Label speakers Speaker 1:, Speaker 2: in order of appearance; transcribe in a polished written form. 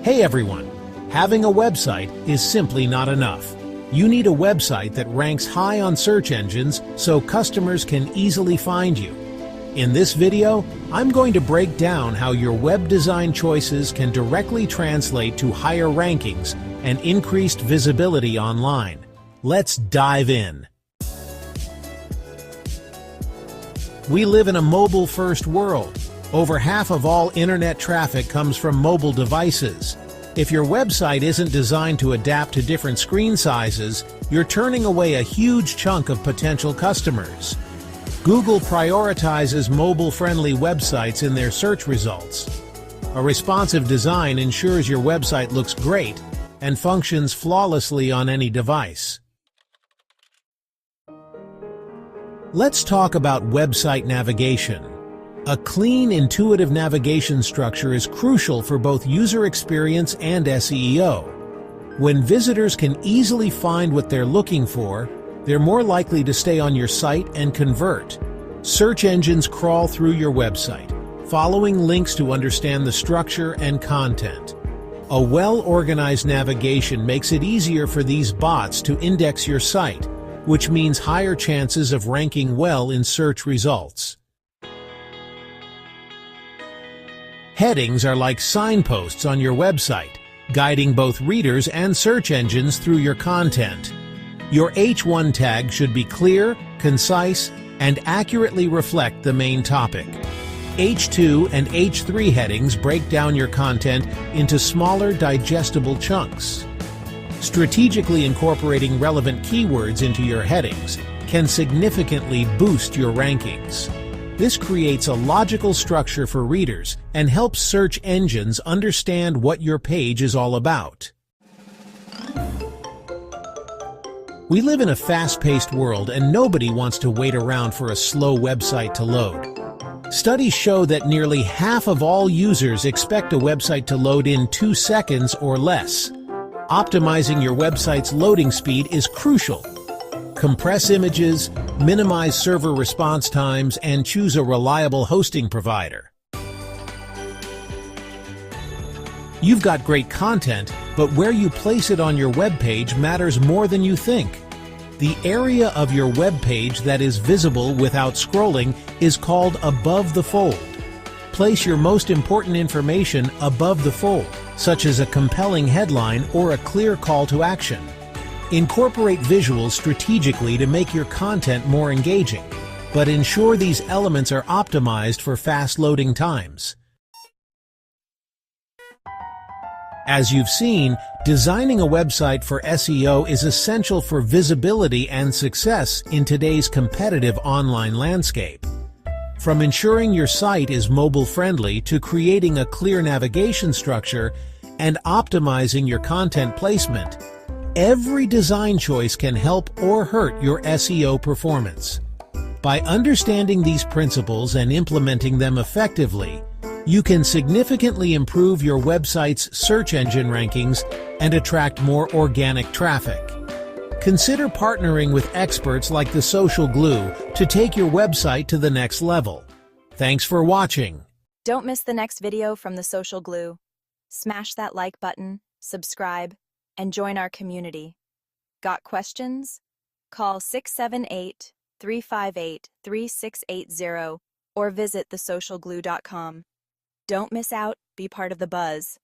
Speaker 1: Hey everyone! Having a website is simply not enough. You need a website that ranks high on search engines so customers can easily find you. In this video, I'm going to break down how your web design choices can directly translate to higher rankings and increased visibility online. Let's dive in. We live in a mobile-first world. Over half of all internet traffic comes from mobile devices. If your website isn't designed to adapt to different screen sizes, you're turning away a huge chunk of potential customers. Google prioritizes mobile-friendly websites in their search results. A responsive design ensures your website looks great and functions flawlessly on any device. Let's talk about website navigation. A clean, intuitive navigation structure is crucial for both user experience and SEO. When visitors can easily find what they're looking for, they're more likely to stay on your site and convert. Search engines crawl through your website, following links to understand the structure and content. A well-organized navigation makes it easier for these bots to index your site, which means higher chances of ranking well in search results. Headings are like signposts on your website, guiding both readers and search engines through your content. Your H1 tag should be clear, concise, and accurately reflect the main topic. H2 and H3 headings break down your content into smaller, digestible chunks. Strategically incorporating relevant keywords into your headings can significantly boost your rankings. This creates a logical structure for readers and helps search engines understand what your page is all about. We live in a fast-paced world and nobody wants to wait around for a slow website to load. Studies show that nearly half of all users expect a website to load in 2 seconds or less. Optimizing your website's loading speed is crucial. Compress images, minimize server response times, and choose a reliable hosting provider. You've got great content, but where you place it on your web page matters more than you think. The area of your web page that is visible without scrolling is called above the fold. Place your most important information above the fold, such as a compelling headline or a clear call to action. Incorporate visuals strategically to make your content more engaging, but ensure these elements are optimized for fast loading times. As you've seen, designing a website for SEO is essential for visibility and success in today's competitive online landscape. From ensuring your site is mobile-friendly to creating a clear navigation structure and optimizing your content placement, every design choice can help or hurt your SEO performance. By understanding these principles and implementing them effectively, you can significantly improve your website's search engine rankings and attract more organic traffic. Consider partnering with experts like the Social Glue to take your website to the next level. Thanks for watching.
Speaker 2: Don't miss the next video from the Social Glue. Smash that like button, subscribe, and join our community. Got questions? Call 678-358-3680 or visit thesocialglue.com. Don't miss out, be part of the buzz.